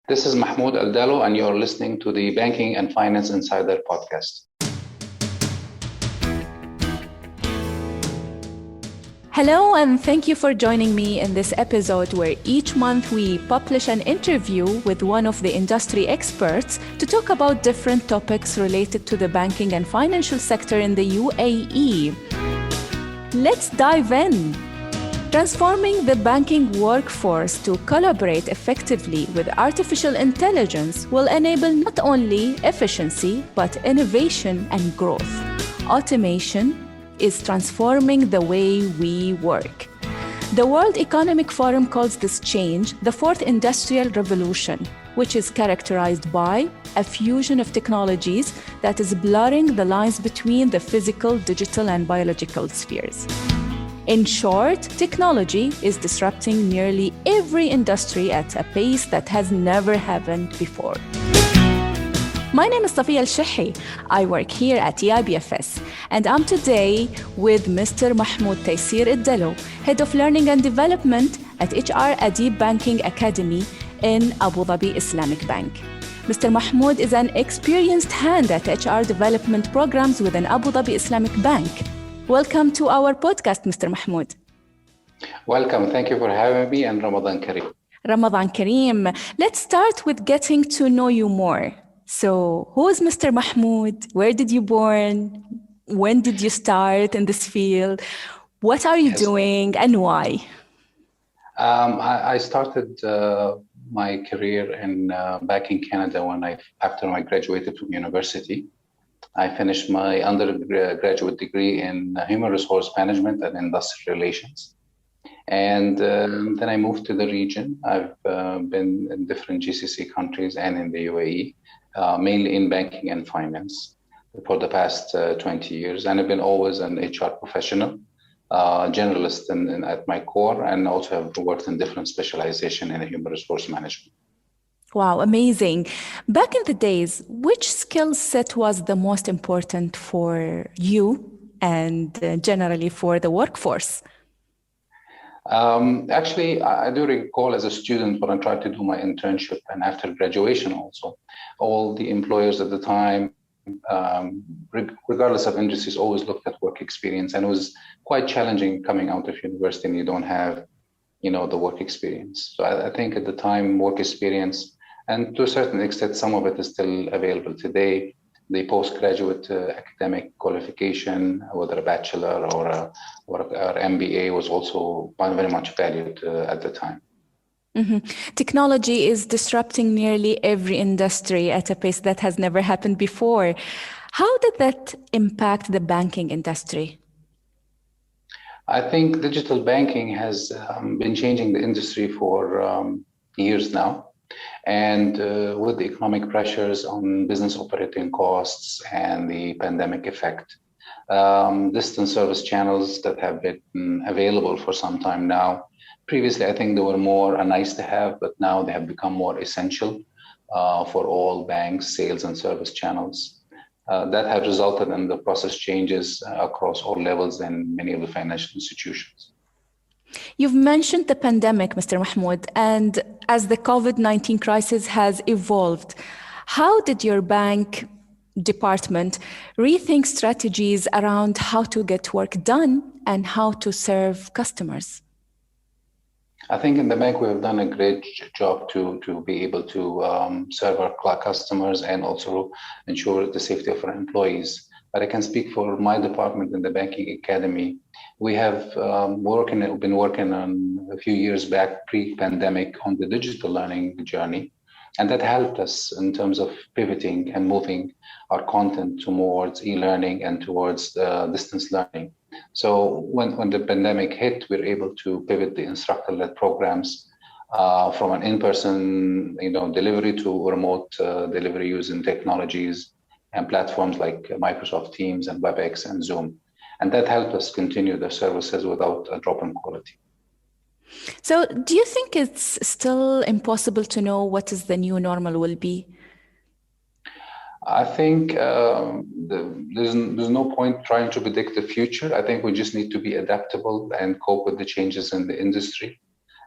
This is Mahmoud El Dalaw, and you're listening to the Banking and Finance Insider podcast. Hello, and thank you for joining me in this episode where each month we publish an interview with one of the industry experts to talk about different topics related to the banking and financial sector in the UAE. Let's dive in. Transforming the banking workforce to collaborate effectively with artificial intelligence will enable not only efficiency, but innovation and growth. Automation is transforming the way we work. The World Economic Forum calls this change the fourth industrial revolution, which is characterized by a fusion of technologies that is blurring the lines between the physical, digital, and biological spheres. In short, technology is disrupting nearly every industry at a pace that has never happened before. My name is Safiya Al-Shahi. I work here at Eibfs, and I'm today with Mr. Mahmoud Tayser El Dalaw, Head of Learning and Development at HR-ADIB Banking Academy in Abu Dhabi Islamic Bank. Mr. Mahmoud is an experienced hand at HR development programs within Abu Dhabi Islamic Bank. Welcome to our podcast, Mr. Mahmoud. Welcome. Thank you for having me, and Ramadan Kareem. Ramadan Kareem. Let's start with getting to know you more. So, who is Mr. Mahmoud? Where did you born? When did you start in this field? What are you doing and why? I started my career back in Canada after I graduated from university. I finished my undergraduate degree in human resource management and industrial relations. And then I moved to the region. I've been in different GCC countries and in the UAE, mainly in banking and finance for the past 20 years. And I've been always an HR professional, generalist at my core, and also have worked in different specialization in human resource management. Wow, amazing. Back in the days, which skill set was the most important for you and generally for the workforce? Actually, I do recall as a student when I tried to do my internship and after graduation also, all the employers at the time, regardless of industries, always looked at work experience, and it was quite challenging coming out of university and you don't have, the work experience. So I think at the time, work experience, and to a certain extent, some of it is still available today. The postgraduate academic qualification, whether a bachelor or MBA, was also very much valued at the time. Mm-hmm. Technology is disrupting nearly every industry at a pace that has never happened before. How did that impact the banking industry? I think digital banking has been changing the industry for years now. And with the economic pressures on business operating costs and the pandemic effect, distant service channels that have been available for some time now. Previously, I think they were more a nice to have, but now they have become more essential for all banks, sales and service channels. That have resulted in the process changes across all levels in many of the financial institutions. You've mentioned the pandemic, Mr. Mahmoud, and as the COVID-19 crisis has evolved, how did your bank department rethink strategies around how to get work done and how to serve customers? I think in the bank, we have done a great job to be able to serve our customers and also ensure the safety of our employees. But I can speak for my department in the Banking Academy. We have been working on a few years back, pre-pandemic, on the digital learning journey. And that helped us in terms of pivoting and moving our content towards e-learning and towards distance learning. So when the pandemic hit, we were able to pivot the instructor-led programs from an in-person delivery to remote delivery using technologies and platforms like Microsoft Teams and WebEx and Zoom. And that helped us continue the services without a drop in quality. So do you think it's still impossible to know what is the new normal will be? I think there's no point trying to predict the future. I think we just need to be adaptable and cope with the changes in the industry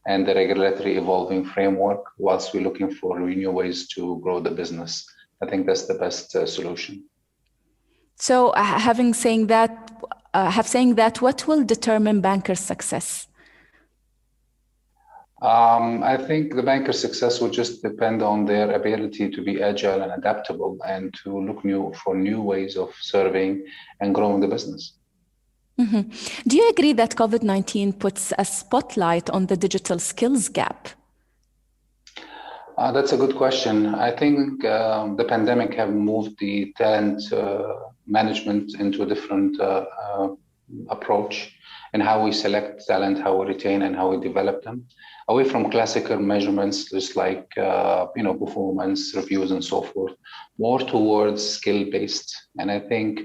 and the regulatory evolving framework, whilst we're looking for new ways to grow the business. I think that's the best solution. So saying that, what will determine bankers' success? I think the banker's success will just depend on their ability to be agile and adaptable and to look for new ways of serving and growing the business. Mm-hmm. Do you agree that COVID-19 puts a spotlight on the digital skills gap? That's a good question. I think the pandemic have moved the talent management into a different approach in how we select talent, how we retain, and how we develop them, away from classical measurements, just like performance reviews and so forth, more towards skill-based. And I think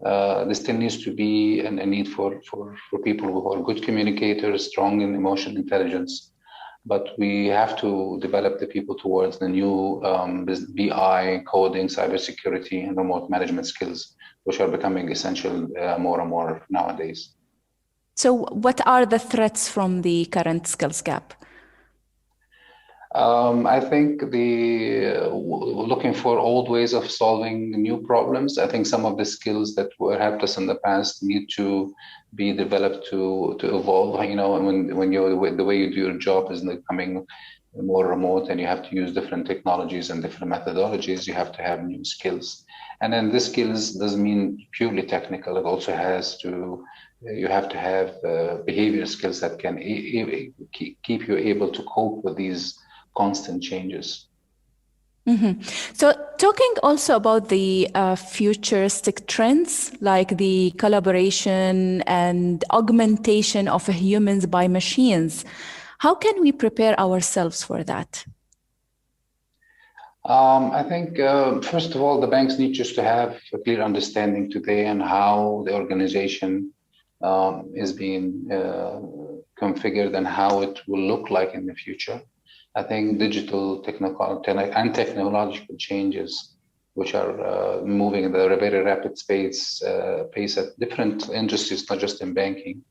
there still needs to be a need for people who are good communicators, strong in emotional intelligence. But we have to develop the people towards the new BI, coding, cybersecurity, and remote management skills, which are becoming essential more and more nowadays. So what are the threats from the current skills gap? I think looking for old ways of solving new problems. I think some of the skills that were helped us in the past need to be developed to evolve. When the way you do your job is becoming more remote and you have to use different technologies and different methodologies, you have to have new skills. And then this skills doesn't mean purely technical. It also you have to have behavior skills that can keep you able to cope with these constant changes. Mm-hmm. So talking also about the futuristic trends, like the collaboration and augmentation of humans by machines, how can we prepare ourselves for that? I think, first of all, the banks need just to have a clear understanding today on how the organization is being configured and how it will look like in the future. I think digital and technological changes, which are moving at a very rapid pace at different industries, not just in banking,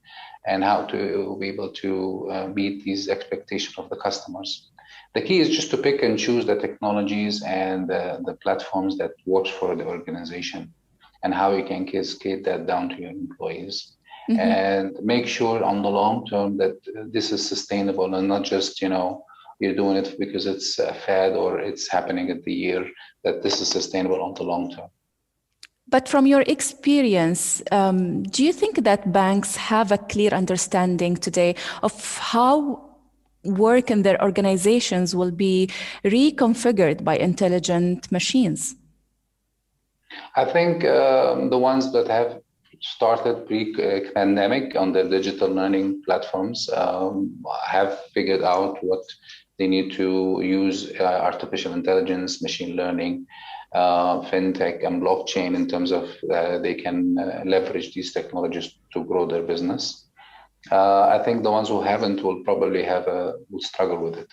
and how to be able to meet these expectations of the customers. The key is just to pick and choose the technologies and the platforms that works for the organization and how you can cascade that down to your employees. Mm-hmm. And make sure on the long term that this is sustainable and not just, you're doing it because it's a fad or it's happening at the year, that this is sustainable on the long term. But from your experience, do you think that banks have a clear understanding today of how work in their organizations will be reconfigured by intelligent machines? I think the ones that have started pre-pandemic on their digital learning platforms have figured out what they need to use artificial intelligence, machine learning, fintech, and blockchain in terms of they can leverage these technologies to grow their business. I think the ones who haven't will probably will struggle with it.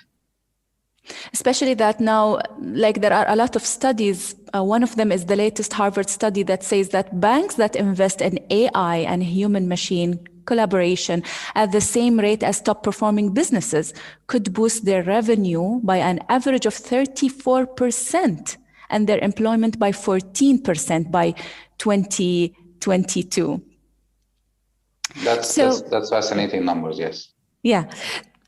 Especially that now, like there are a lot of studies. One of them is the latest Harvard study that says that banks that invest in AI and human-machine collaboration at the same rate as top-performing businesses could boost their revenue by an average of 34% and their employment by 14% by 2022. That's fascinating numbers, yes. Yeah.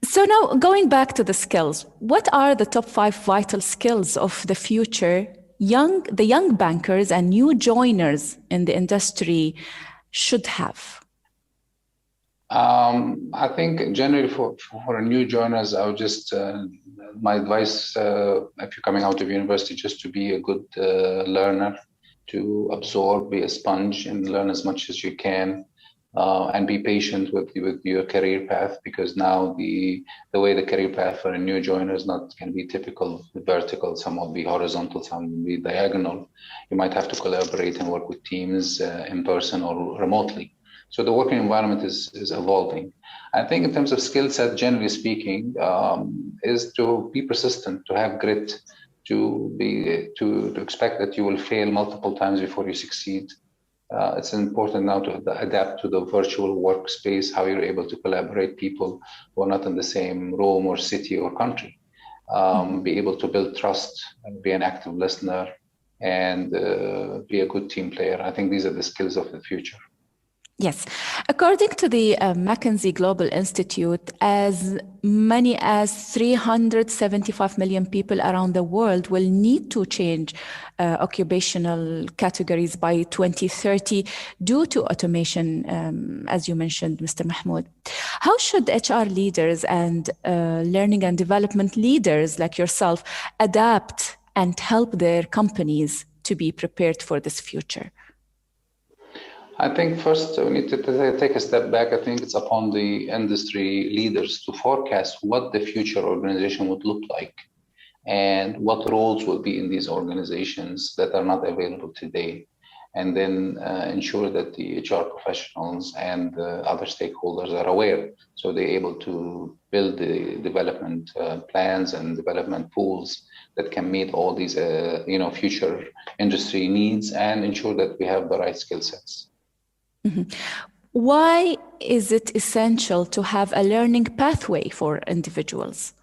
So now going back to the skills, what are the top 5 vital skills of the future the young bankers and new joiners in the industry should have? I think generally for new joiners, I would just, my advice, if you're coming out of university, just to be a good learner, to absorb, be a sponge and learn as much as you can. And be patient with your career path, because now the way the career path for a new joiner is not going to be typical vertical. Some will be horizontal, some will be diagonal. You might have to collaborate and work with teams in person or remotely. So the working environment is evolving. I think in terms of skill set, generally speaking, is to be persistent, to have grit, to expect that you will fail multiple times before you succeed. It's important now to adapt to the virtual workspace, how you're able to collaborate people who are not in the same room or city or country. Be able to build trust, and be an active listener, and be a good team player. I think these are the skills of the future. Yes. According to the McKinsey Global Institute, as many as 375 million people around the world will need to change occupational categories by 2030 due to automation, as you mentioned, Mr. Mahmoud. How should HR leaders and learning and development leaders like yourself adapt and help their companies to be prepared for this future? I think first we need to take a step back. I think it's upon the industry leaders to forecast what the future organization would look like and what roles will be in these organizations that are not available today. And then ensure that the HR professionals and other stakeholders are aware, so they're able to build the development plans and development pools that can meet all these future industry needs and ensure that we have the right skill sets. Mm-hmm. Why is it essential to have a learning pathway for individuals?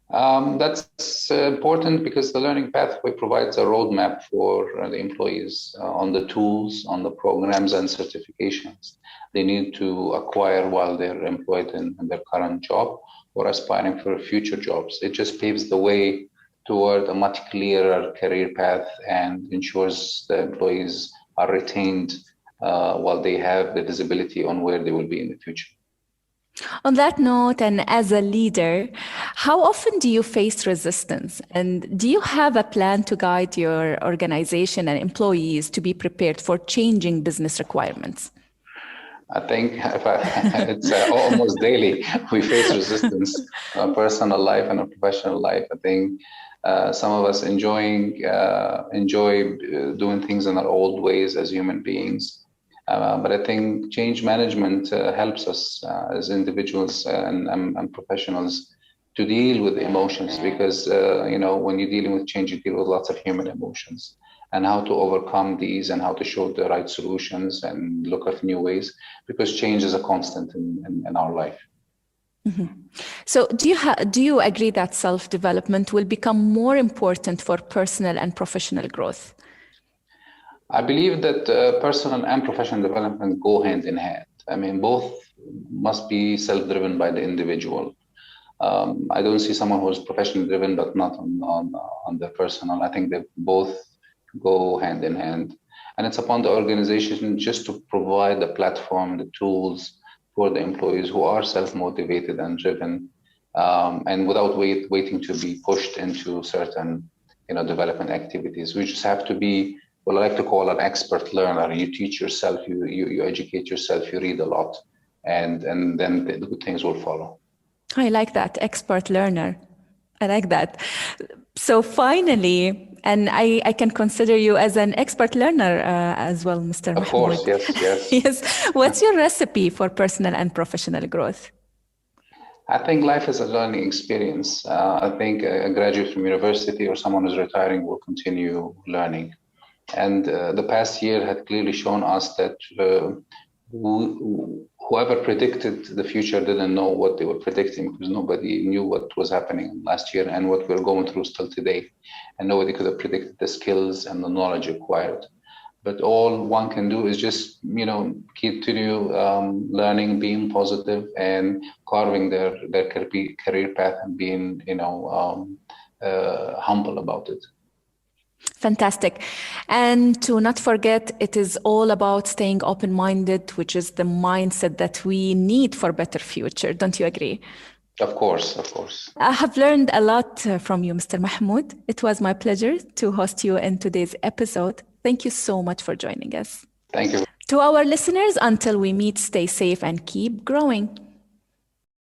That's important because the learning pathway provides a roadmap for the employees on the tools, on the programs and certifications they need to acquire while they're employed in their current job or aspiring for future jobs. It just paves the way toward a much clearer career path and ensures the employees are retained while they have the visibility on where they will be in the future. On that note, and as a leader, how often do you face resistance? And do you have a plan to guide your organization and employees to be prepared for changing business requirements? I think it's almost daily we face resistance in our personal life and our professional life. I think some of us enjoy doing things in our old ways as human beings. But I think change management helps us as individuals and professionals to deal with emotions because, when you're dealing with change, you deal with lots of human emotions and how to overcome these and how to show the right solutions and look at new ways because change is a constant in our life. Mm-hmm. So do you agree that self-development will become more important for personal and professional growth? I believe that personal and professional development go hand in hand. I mean, both must be self-driven by the individual. I don't see someone who is professionally driven but not on the personal. I think they both go hand in hand. And it's upon the organization just to provide the platform, the tools for the employees who are self-motivated and driven and without waiting to be pushed into certain development activities. We just have to be what I like to call an expert learner. You teach yourself, you educate yourself, you read a lot, and then the good things will follow. I like that, expert learner. I like that. So finally, and I can consider you as an expert learner as well, Mr. Mahmoud. Of course, yes. Yes. What's your recipe for personal and professional growth? I think life is a learning experience. I think a graduate from university or someone who's retiring will continue learning. And the past year had clearly shown us that whoever predicted the future didn't know what they were predicting because nobody knew what was happening last year and what we're going through still today. And nobody could have predicted the skills and the knowledge acquired. But all one can do is just, continue learning, being positive and carving their career path and being, humble about it. Fantastic. And to not forget, it is all about staying open-minded, which is the mindset that we need for a better future. Don't you agree? Of course. I have learned a lot from you, Mr. Mahmoud. It was my pleasure to host you in today's episode. Thank you so much for joining us. Thank you. To our listeners, until we meet, stay safe and keep growing.